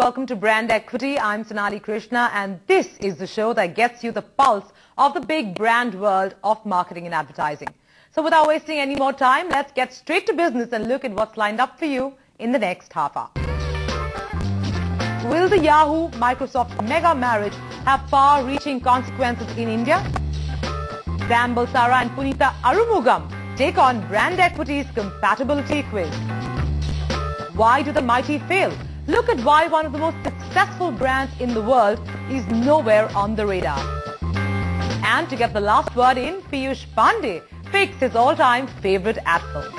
welcome to Brand Equity. I'm Sonali Krishna, and this is the show that gets you the pulse of the big brand world of marketing and advertising. So without wasting any more time, let's get straight to business and look at what's lined up for you in the next half hour. Will the Yahoo-Microsoft mega marriage have far-reaching consequences in India? Sam Balsara and Punita Arumugam take on Brand Equity's compatibility quiz. Why do the mighty fail? Look at why one of the most successful brands in the world is nowhere on the radar. And to get the last word in, Piyush Pandey picks his all-time favorite ad film.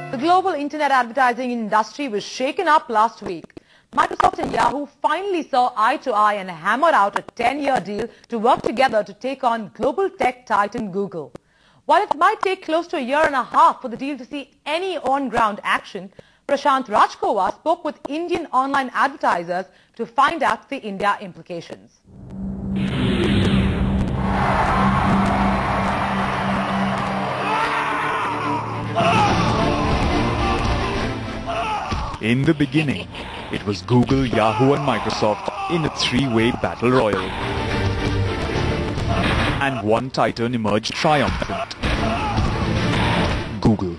The global internet advertising industry was shaken up last week. Microsoft and Yahoo finally saw eye to eye and hammered out a 10-year deal to work together to take on global tech titan Google. While it might take close to a year and a half for the deal to see any on-ground action, Prashant Rajkova spoke with Indian online advertisers to find out the India implications. In the beginning, it was Google, Yahoo and Microsoft in a three-way battle royal. And one titan emerged triumphant: Google.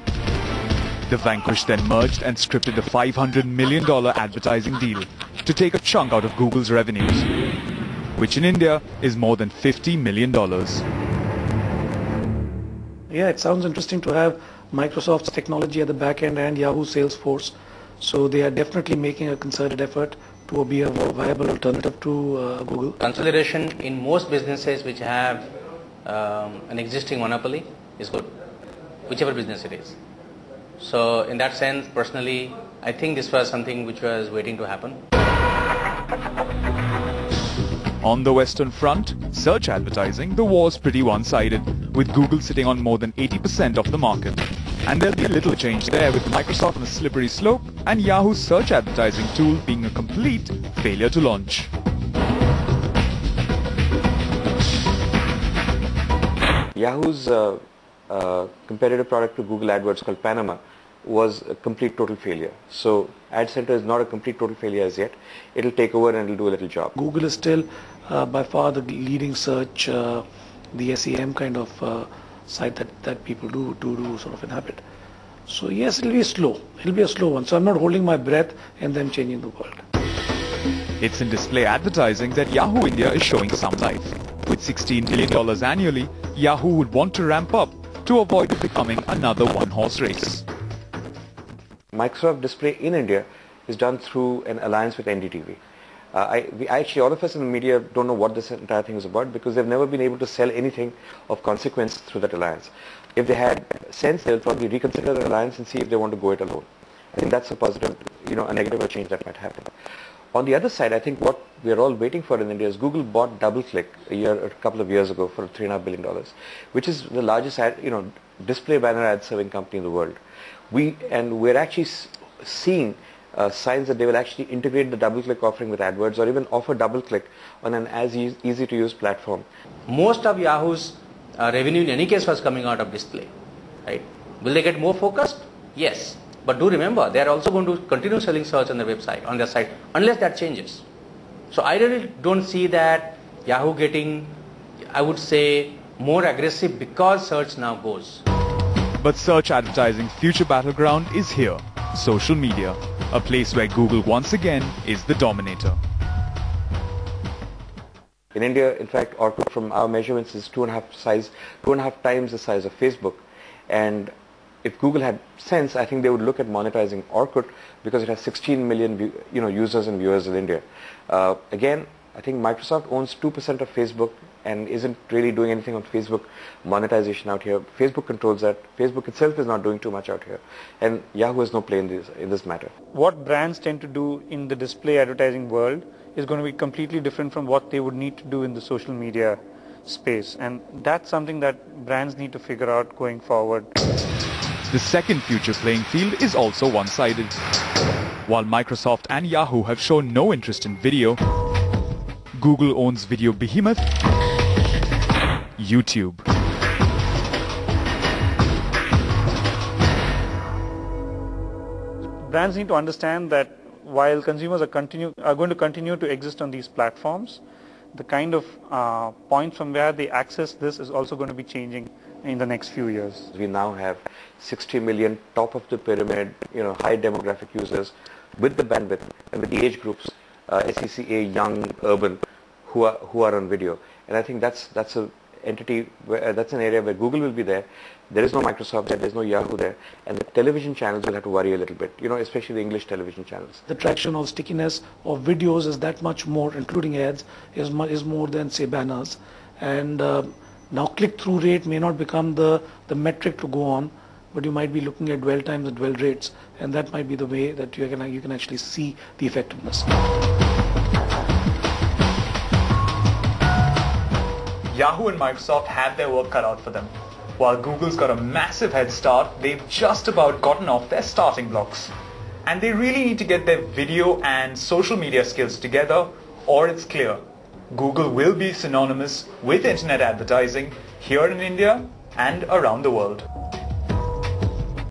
The vanquished then merged and scripted a $500 million advertising deal to take a chunk out of Google's revenues, which in India is more than $50 million. Yeah, it sounds interesting to have Microsoft's technology at the back end and Yahoo Salesforce. So they are definitely making a concerted effort to be a viable alternative to Google. Consolidation in most businesses which have an existing monopoly is good, whichever business it is. So in that sense, personally, I think this was something which was waiting to happen. On the Western Front, search advertising, the war's pretty one-sided, with Google sitting on more than 80% of the market. And there'll be a little change there, with Microsoft on a slippery slope and Yahoo's search advertising tool being a complete failure to launch. Yahoo's competitive product to Google AdWords called Panama was a complete total failure. So Ad Center is not a complete total failure as yet. It'll take over and it'll do a little job. Google is still by far the leading search, the SEM kind of site that people do sort of inhabit. So yes, it'll be slow. It'll be a slow one. So I'm not holding my breath and them changing the world. It's in display advertising that Yahoo India is showing some life. With $16 billion annually, Yahoo would want to ramp up to avoid it becoming another one-horse race. Microsoft Display in India is done through an alliance with NDTV. Actually, all of us in the media don't know what this entire thing is about because they've never been able to sell anything of consequence through that alliance. If they had sense, they'll probably reconsider the alliance and see if they want to go it alone. I think that's a positive, a negative or change that might happen. On the other side, I think what we're all waiting for in India is Google bought DoubleClick a couple of years ago for $3.5 billion, which is the largest display banner ad serving company in the world. We're actually seeing signs that they will actually integrate the DoubleClick offering with AdWords or even offer DoubleClick on an as easy to use platform. Most of Yahoo's revenue in any case was coming out of display, right? Will they get more focused? Yes. But do remember, they are also going to continue selling search on their website, on their site, unless that changes. So I really don't see that Yahoo getting, I would say, more aggressive because search now goes. But search advertising's future battleground is here, social media, a place where Google once again is the dominator. In India, in fact, Orkut from our measurements is 2.5 times the size of Facebook. And if Google had sense, I think they would look at monetizing Orkut because it has 16 million users and viewers in India. Again, I think Microsoft owns 2% of Facebook and isn't really doing anything on Facebook monetization out here. Facebook controls that. Facebook itself is not doing too much out here. And Yahoo has no play in this matter. What brands tend to do in the display advertising world is going to be completely different from what they would need to do in the social media space. And that's something that brands need to figure out going forward. The second future playing field is also one-sided. While Microsoft and Yahoo have shown no interest in video, Google owns video behemoth YouTube. Brands need to understand that while consumers are going to continue to exist on these platforms, the kind of points from where they access this is also going to be changing in the next few years. We now have 60 million top of the pyramid, high demographic users with the bandwidth and with the age groups, SECA, young, urban, who are on video. And I think that's an area where Google will be there. There is no Microsoft there, there's no Yahoo there, and the television channels will have to worry a little bit, especially the English television channels. The traction of stickiness of videos is that much more, including ads, is more than, say, banners. And now click-through rate may not become the metric to go on, but you might be looking at dwell times and dwell rates, and that might be the way that you can actually see the effectiveness. Yahoo and Microsoft have their work cut out for them. While Google's got a massive head start, they've just about gotten off their starting blocks. And they really need to get their video and social media skills together, or it's clear, Google will be synonymous with internet advertising here in India and around the world.